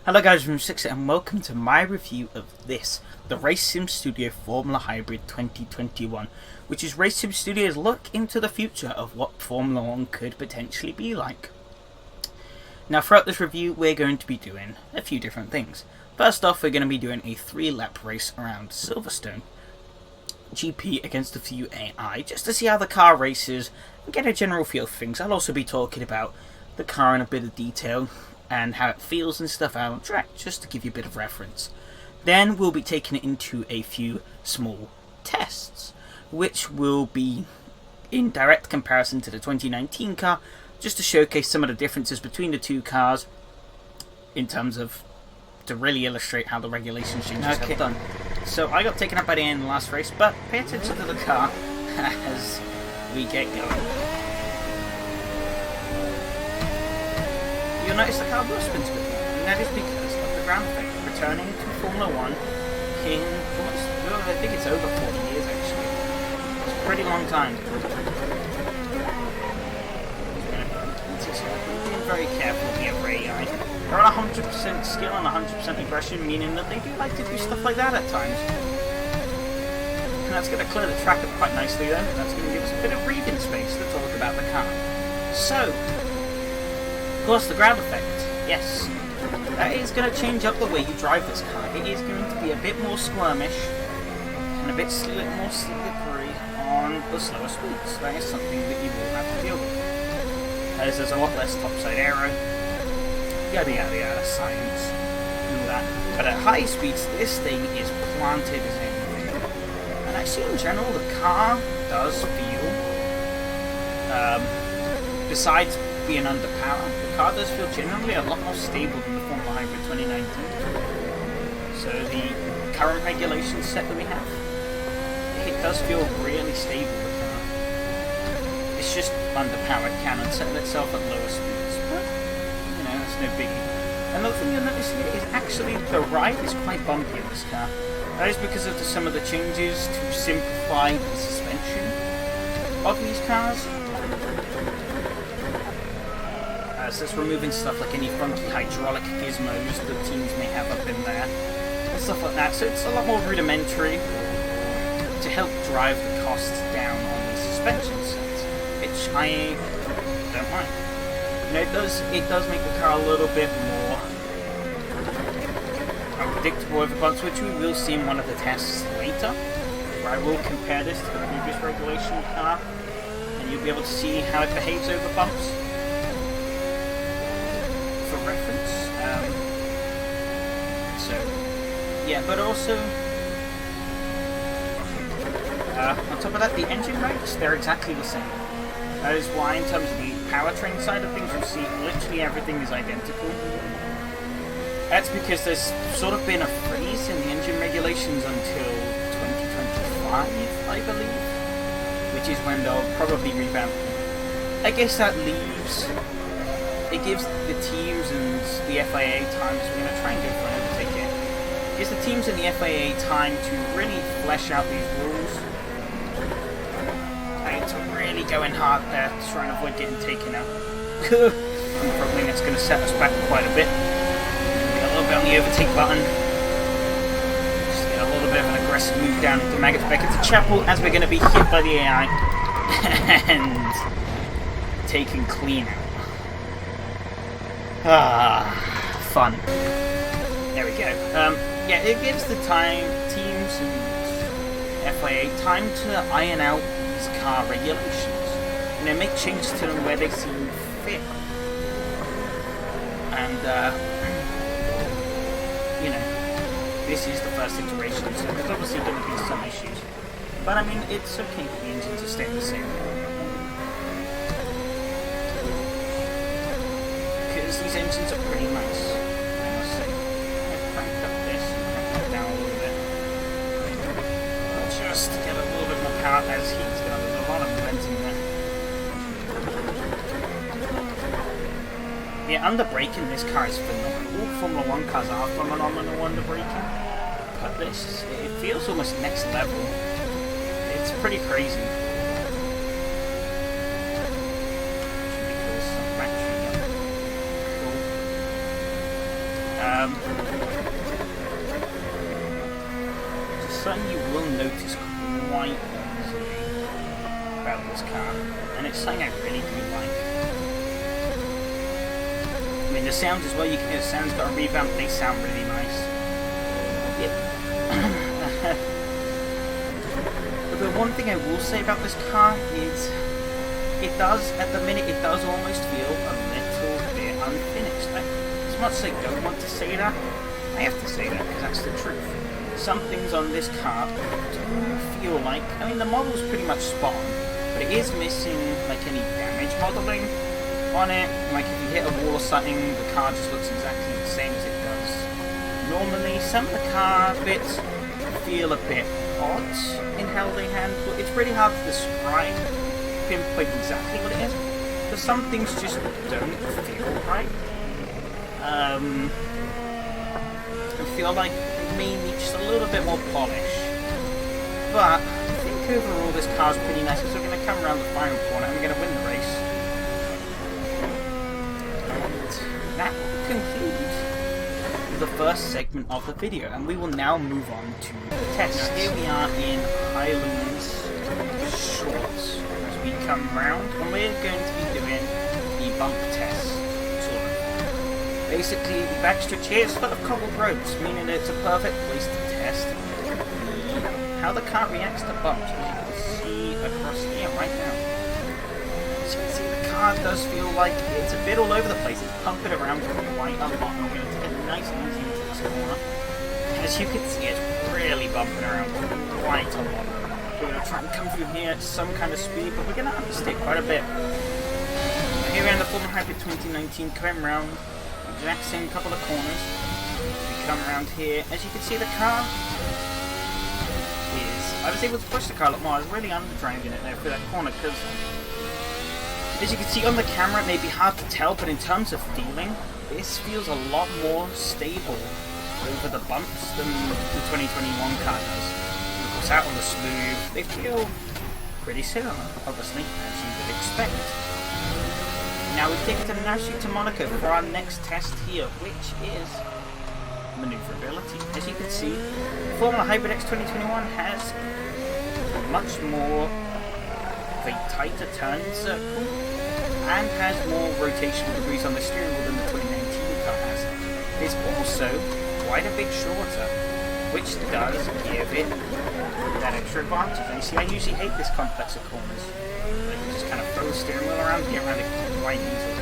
Hello guys, from 6 and welcome to my review of this, the Race Sim Studio Formula Hybrid 2021, which is Race Sim Studio's look into the future of what Formula 1 could potentially be like. Now throughout this review we're going to be doing a few different things. First off, we're going to be doing a 3-lap race around Silverstone GP against a few AI, just to see how the car races and get a general feel for things. I'll also be talking about the car in a bit of detail and how it feels and stuff out on track, just to give you a bit of reference. Then we'll be taking it into a few small tests, which will be in direct comparison to the 2019 car, just to showcase some of the differences between the two cars in terms of, to really illustrate how the regulations changes have done. So I got taken up by the end of the last race, but pay attention to the car as we get going. You'll notice the car will spin a bit, and that is because of the ground effect. Returning to Formula 1 in almost, well, I think it's over 40 years actually. It's a pretty long time. Being very careful here for AI. They're on 100% skill and 100% aggression, meaning that they do like to do stuff like that at times. And that's going to clear the track up quite nicely then, and that's going to give us a bit of breathing space to talk about the car. So, of course, the ground effect, yes, that is going to change up the way you drive this car. It is going to be a bit more squirmish and a bit more slippery on the slower speeds. That is something that you will have to deal with, as there's a lot less topside aero, yada yada yada, science, and that. But at high speeds, this thing is planted as anything. And actually, in general, the car does feel, besides being underpowered, the car does feel generally a lot more stable than the Formula Hybrid 2019. So the current regulation set that we have, it does feel really stable. The car. It's just underpowered cannon setting itself at lower speeds, but you know, that's no biggie. Another thing you'll notice here is actually the ride is quite bumpy in this car. That is because of some of the changes to simplify the suspension of these cars. So it's removing stuff like any funky hydraulic gizmos that teams may have up in there, and stuff like that. So it's a lot more rudimentary to help drive the costs down on the suspension sets, which I don't mind. You know, it does make the car a little bit more unpredictable over bumps, which we will see in one of the tests later, where I will compare this to the previous regulation car, and you'll be able to see how it behaves over bumps. Reference. So, yeah, but also, on top of that, the engine rates, they're exactly the same. That is why, in terms of the powertrain side of things, you'll see literally everything is identical. That's because there's sort of been a freeze in the engine regulations until 2025, I believe, which is when they'll probably revamp them. I guess that leaves. It gives the teams and the FIA time, so we're going to try and go for an overtake here. It gives the teams and the FIA time to really flesh out these rules. And to really go in hard there to try and avoid getting taken out. Probably that's going to set us back quite a bit. Get a little bit on the overtake button. Just get a little bit of an aggressive move down into Maggots back into Chapel as we're going to be hit by the AI and taken clean out. Fun. There we go. Yeah, it gives the teams and FIA time to iron out these car regulations. You know, make changes to them where they seem fit. And, you know, this is the first iteration, so there's obviously going to be some issues. But I mean, it's okay for the engine to stay the same. These engines are pretty nice, I must say. I've cranked up this and cranked it down a little bit. Just to get a little bit more power as heat's going. There's a lot of momentum there. Yeah, under braking, this car is phenomenal. All Formula 1 cars are phenomenal under braking. But this, it feels almost next level. It's pretty crazy. Just something you will notice quite easily about this car, and it's something I really do like. I mean, the sounds as well, you can hear the sounds got a revamp, they sound really nice. But the one thing I will say about this car is, it does, at the minute, it does almost feel a little bit unfinished. As much as I don't want to say that, I have to say that because that's the truth. Some things on this car do feel like, I mean, the model's pretty much spot on, but it is missing like any damage modeling on it. Like if you hit a wall or something, the car just looks exactly the same as it does normally. Some of the car bits feel a bit odd in how they handle. It's really hard to describe, pinpoint exactly what it is, because some things just don't feel right. I feel like it may need just a little bit more polish, but I think overall this car's pretty nice. So we're going to come around the final corner and we're going to win the race. And that will conclude the first segment of the video, and we will now move on to the test. Now here we are in Highlands Shorts as we come round, and we're going to be doing the bump test. Basically, the backstretch here is full of cobbled roads, meaning it's a perfect place to test how the car reacts to bumps, as you can see across here right now. As you can see, the car does feel like it's a bit all over the place. It's pumping around quite a lot. I'm going to take it nice and easy into this corner. As you can see, it's really bumping around quite a lot. We're going to try and come through here at some kind of speed, but we're going to understeer quite a bit. Here we're in the Formula Hybrid 2019, coming round exact same couple of corners. We come around here. As you can see, the car is... I was able to push the car a lot more. I was really underdragging it there for that corner because, as you can see on the camera, it may be hard to tell, but in terms of feeling, this feels a lot more stable over the bumps than the 2021 car does. Of course, out on the smooth, they feel pretty similar, obviously, as you would expect. Now we take it to Monaco for our next test here, which is Manouverability. As you can see, Formula Hybrid X 2021 has much more of a tighter turning circle and has more rotational degrees on the steering wheel than the 2019 car has. It's also quite a bit shorter, which does give it that extra advantage. And you see, I usually hate this complex of corners. I can just kind of throw the steering wheel around and get around it quite easily.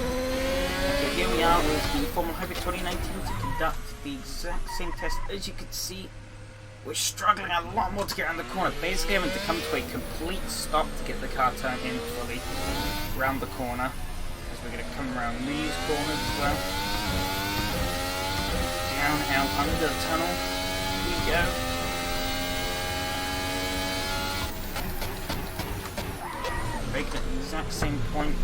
Okay, here we are with the Formula Hybrid 2019 to conduct the exact same test. As you can see, we're struggling a lot more to get around the corner. Basically having to come to a complete stop to get the car turned in fully around the corner. Because we're going to come around these corners as well. Down, out, under the tunnel. Here we go. Break at the exact same point.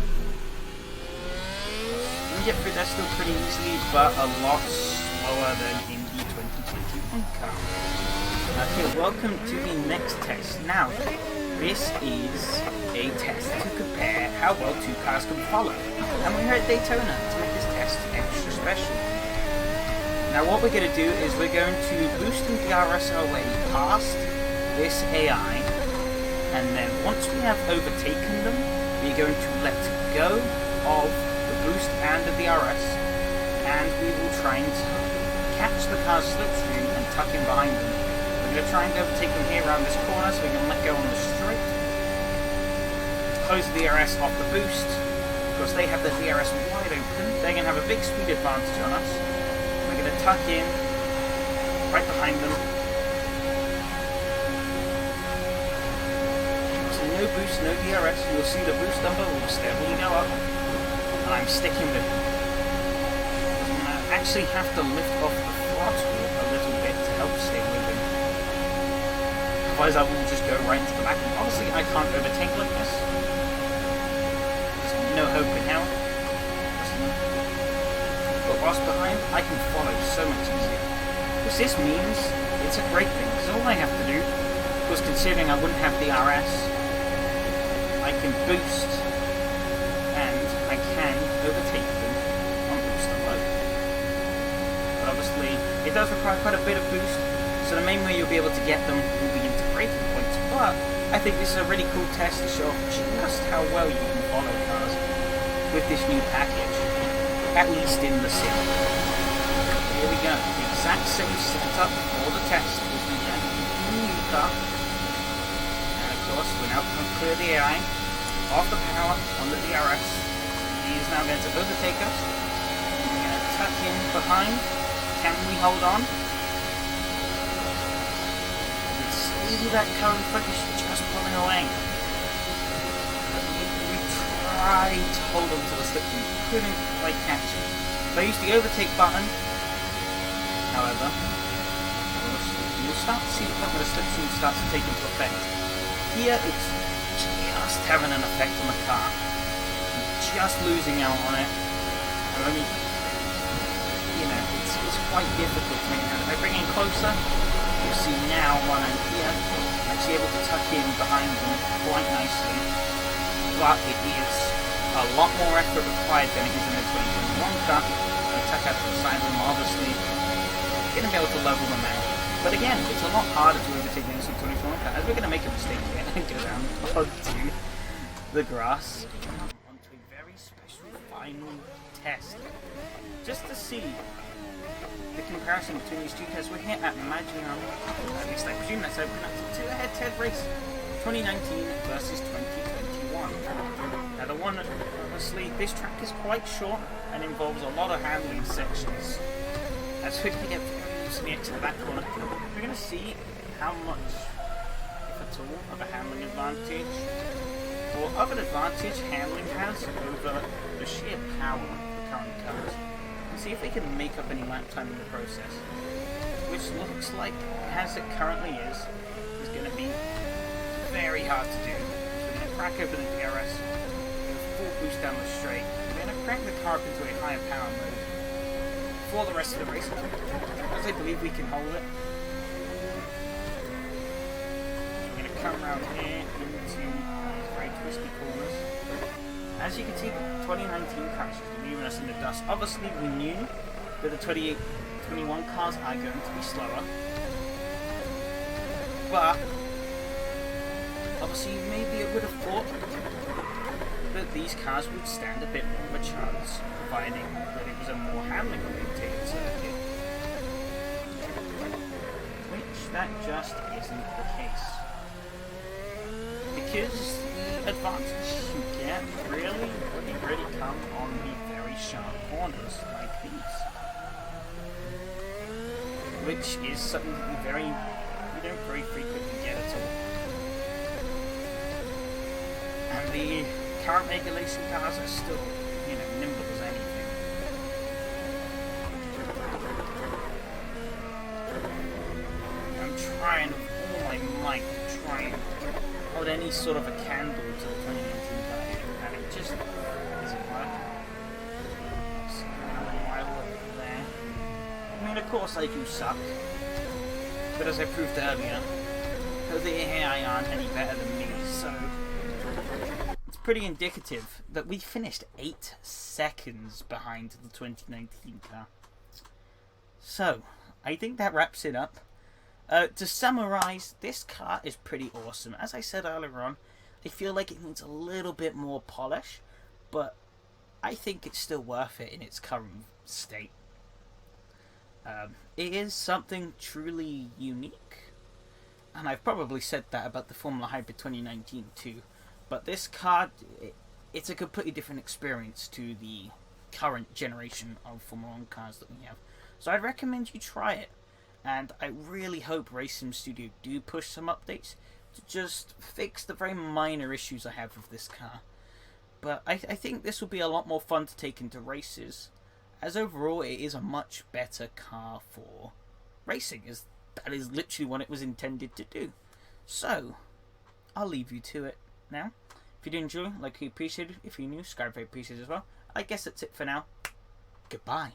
You can get through that still pretty easily, but a lot slower than in the 2021 car. Okay, welcome to the next test. Now, this is a test to compare how well two cars can follow. And we're here at Daytona to make this test extra special. Now what we're going to do is we're going to boost and DRS our way past this AI. And then once we have overtaken them, we're going to let go of the boost and the DRS, and we will try and catch the car's slipstream and tuck in behind them. We're going to try and overtake them here around this corner, so we can let go on the straight. Close the DRS off the boost, because they have the DRS wide open. They're going to have a big speed advantage on us. We're going to tuck in right behind them. No boost, no DRS, you'll see the boost number will steadily go up, and I'm sticking with it. I'm going to actually have to lift off the throttle a little bit to help stay moving. Otherwise I will just go right into the back, and obviously I can't overtake like this. There's no hope in hell. But whilst behind, I can follow so much easier. Because this means it's a great thing, because all I have to do, was considering I wouldn't have DRS, I can boost, and I can overtake them on boost alone. But obviously it does require quite a bit of boost, so the main way you'll be able to get them will be into braking points, but I think this is a really cool test to show just how well you can follow cars with this new package, at least in the sim. Here we go, the exact same setup for the test as we had in the new car, and of course we're now going to clear the AI off the power on the DRS. He is now going to overtake us. We're going to tuck in behind. Can we hold on? See that car in front is just pulling away. We tried to hold on to the slip and couldn't quite catch it. So I used the overtake button. However, you'll start to see the point where the slipstream starts to take into effect. Here it's just having an effect on the car. I'm just losing out on it. I mean, you know, it's quite difficult to make that. If I bring in closer, you'll see now while I'm here, I'm actually able to tuck in behind them quite nicely, but it is a lot more effort required than it is in the 2021 car. I tuck out to the side of them, obviously, going to be able to level them out. But again, it's a lot harder to overtake than the 2021 car, as we're going to make a mistake here and go down onto the grass, onto a very special final test, just to see the comparison between these two tests. We're here at Maginot, at least I presume that's open up to a head-to-head race, 2019 versus 2021. Now the one, obviously, this track is quite short and involves a lot of handling sections. As we're going to get to the exit of that corner, we're going to see how much, if at all, of a handling advantage, or of an advantage handling has over the sheer power of the current cars. See if they can make up any lap time in the process, which looks like, as it currently is going to be very hard to do. We're going to crack open the DRS, full boost down the straight. We're going to crank the car up into a higher power mode for the rest of the race, as I believe we can hold it. We're going to come around here into these very twisty corners. As you can see, the 2019 cars are leaving us in the dust. Obviously, we knew that the 2021 cars are going to be slower. But, obviously, maybe I would have thought that these cars would stand a bit more of a chance, providing that it was a more handling-oriented circuit. Which, that just isn't the case. Because the advantage you get really come on the very sharp corners like these, which is something that you don't very frequently get at all. And the current regulation cars are still, nimble as anything. I'm trying with all my might to try and hold any sort of a candle to the 2019 car, and it just isn't working. So there. I mean, of course I do suck, but as I proved earlier, the AI aren't any better than me, so it's pretty indicative that we finished 8 seconds behind the 2019 car. So, I think that wraps it up. To summarize, this car is pretty awesome. As I said earlier on, I feel like it needs a little bit more polish, but I think it's still worth it in its current state. It is something truly unique, and I've probably said that about the Formula Hybrid 2019 too, but this car, it's a completely different experience to the current generation of Formula 1 cars that we have. So I'd recommend you try it. And I really hope RaceSim Studio do push some updates to just fix the very minor issues I have with this car. But I think this will be a lot more fun to take into races, as overall it is a much better car for racing, as that is literally what it was intended to do. So, I'll leave you to it now. If you did enjoy, like you appreciate it. If you're new, subscribe, very appreciated as well. I guess that's it for now. Goodbye.